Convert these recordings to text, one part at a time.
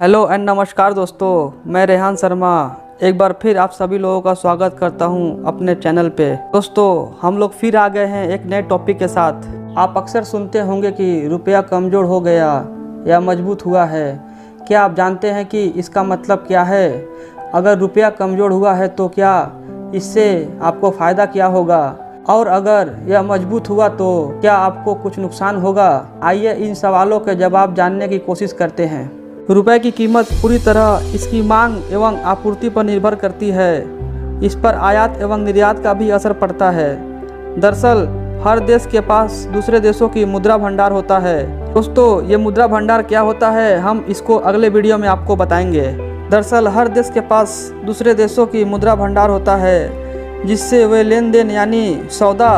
Hello and नमस्कार दोस्तों, मैं रेहान शर्मा एक बार फिर आप सभी लोगों का स्वागत करता हूं अपने चैनल पे। दोस्तों, हम लोग फिर आ गए हैं एक नए टॉपिक के साथ। आप अक्सर सुनते होंगे कि रुपया कमज़ोर हो गया या मजबूत हुआ है। क्या आप जानते हैं कि इसका मतलब क्या है? अगर रुपया कमज़ोर हुआ है तो क्या इससे आपको फ़ायदा क्या होगा, और अगर यह मजबूत हुआ तो क्या आपको कुछ नुकसान होगा? आइए इन सवालों के जवाब जानने की कोशिश करते हैं। रुपए की कीमत पूरी तरह इसकी मांग एवं आपूर्ति पर निर्भर करती है। इस पर आयात एवं निर्यात का भी असर पड़ता है। दरअसल हर देश के पास दूसरे देशों की मुद्रा भंडार होता है। दोस्तों, ये मुद्रा भंडार क्या होता है, हम इसको अगले वीडियो में आपको बताएंगे। दरअसल हर देश के पास दूसरे देशों की मुद्रा भंडार होता है, जिससे वे लेन देन यानी सौदा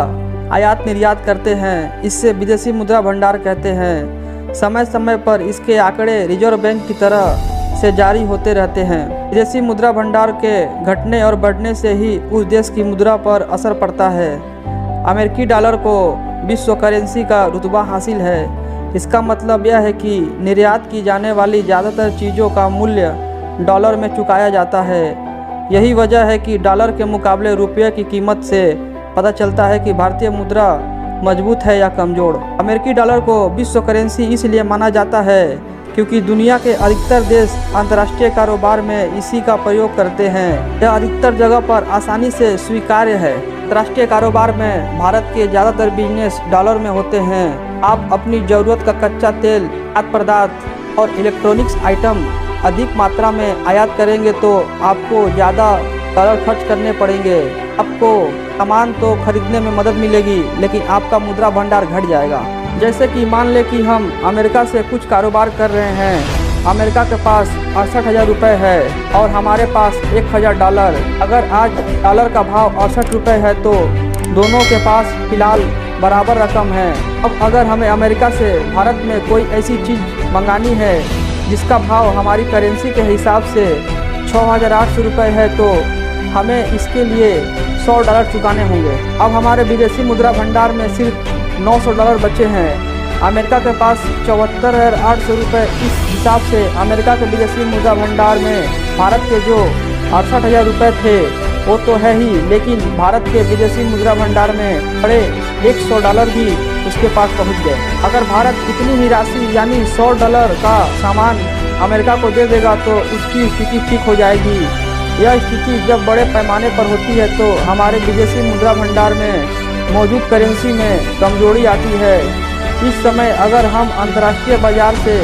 आयात निर्यात करते हैं। इससे विदेशी मुद्रा भंडार कहते हैं। समय समय पर इसके आंकड़े रिजर्व बैंक की तरह से जारी होते रहते हैं। विदेशी मुद्रा भंडार के घटने और बढ़ने से ही उस देश की मुद्रा पर असर पड़ता है। अमेरिकी डॉलर को विश्व करेंसी का रुतबा हासिल है। इसका मतलब यह है कि निर्यात की जाने वाली ज़्यादातर चीज़ों का मूल्य डॉलर में चुकाया जाता है। यही वजह है कि डॉलर के मुकाबले रुपये की कीमत से पता चलता है कि भारतीय मुद्रा मजबूत है या कमज़ोर। अमेरिकी डॉलर को विश्व करेंसी इसलिए माना जाता है क्योंकि दुनिया के अधिकतर देश अंतर्राष्ट्रीय कारोबार में इसी का प्रयोग करते हैं। यह अधिकतर जगह पर आसानी से स्वीकार्य है। अंतर्राष्ट्रीय कारोबार में भारत के ज़्यादातर बिजनेस डॉलर में होते हैं। आप अपनी ज़रूरत का कच्चा तेल, खाद्य पदार्थ और इलेक्ट्रॉनिक्स आइटम अधिक मात्रा में आयात करेंगे तो आपको ज़्यादा डॉलर खर्च करने पड़ेंगे। आपको सामान तो खरीदने में मदद मिलेगी, लेकिन आपका मुद्रा भंडार घट जाएगा। जैसे कि मान लें कि हम अमेरिका से कुछ कारोबार कर रहे हैं। अमेरिका के पास 68,000 रुपये है और हमारे पास 1,000 डॉलर। अगर आज डॉलर का भाव 68 रुपये है तो दोनों के पास फिलहाल बराबर रकम है। अब अगर हमें अमेरिका से भारत में कोई ऐसी चीज़ मंगानी है जिसका भाव हमारी करेंसी के हिसाब से 6,800 रुपये है तो हमें इसके लिए 100 डॉलर चुकाने होंगे। अब हमारे विदेशी मुद्रा भंडार में सिर्फ 900 डॉलर बचे हैं। अमेरिका के पास 74,800 रुपये। इस हिसाब से अमेरिका के विदेशी मुद्रा भंडार में भारत के जो 68,000 रुपये थे वो तो है ही, लेकिन भारत के विदेशी मुद्रा भंडार में बड़े 100 डॉलर भी उसके पास पहुंच गए। अगर भारत इतनी ही राशि यानी 100 डॉलर का सामान अमेरिका को दे देगा तो उसकी स्थिति ठीक हो जाएगी। यह स्थिति जब बड़े पैमाने पर होती है तो हमारे विदेशी मुद्रा भंडार में मौजूद करेंसी में कमजोरी आती है। इस समय अगर हम अंतर्राष्ट्रीय बाजार से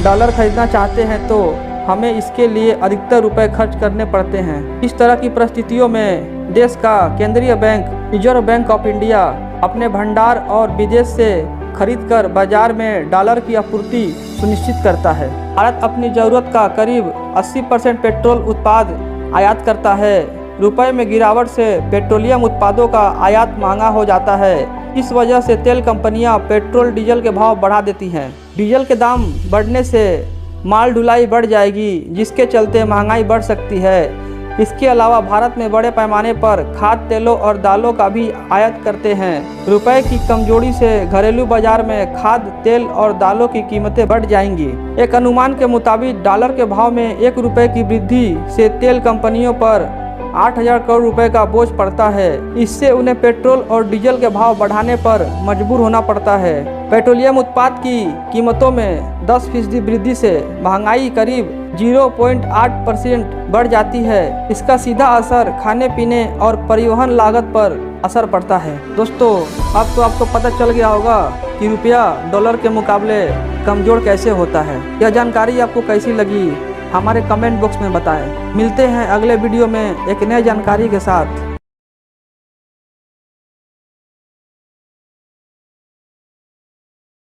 डॉलर खरीदना चाहते हैं तो हमें इसके लिए अधिकतर रुपए खर्च करने पड़ते हैं। इस तरह की परिस्थितियों में देश का केंद्रीय bank reserve bank of India अपने भंडार और विदेश से खरीदकर बाजार में डॉलर की आपूर्ति सुनिश्चित करता है। भारत अपनी ज़रूरत का करीब 80% पेट्रोल उत्पाद आयात करता है। रुपए में गिरावट से पेट्रोलियम उत्पादों का आयात महंगा हो जाता है। इस वजह से तेल कंपनियां पेट्रोल डीजल के भाव बढ़ा देती हैं। डीजल के दाम बढ़ने से माल ढुलाई बढ़ जाएगी, जिसके चलते महंगाई बढ़ सकती है। इसके अलावा भारत में बड़े पैमाने पर खाद्य तेलों और दालों का भी आयात करते हैं। रुपए की कमजोरी से घरेलू बाजार में खाद्य तेल और दालों की कीमतें बढ़ जाएंगी। एक अनुमान के मुताबिक डॉलर के भाव में 1 रुपये की वृद्धि से तेल कंपनियों पर 8,000 करोड़ रुपए का बोझ पड़ता है। इससे उन्हें पेट्रोल और डीजल के भाव बढ़ाने पर मजबूर होना पड़ता है। पेट्रोलियम उत्पाद की कीमतों में 10% वृद्धि से महंगाई करीब 0.8% बढ़ जाती है। इसका सीधा असर खाने पीने और परिवहन लागत पर असर पड़ता है। दोस्तों, अब तो आपको पता चल गया होगा कि रुपया डॉलर के मुकाबले कमज़ोर कैसे होता है। यह जानकारी आपको कैसी लगी हमारे कमेंट बॉक्स में बताएं। मिलते हैं अगले वीडियो में एक नई जानकारी के साथ।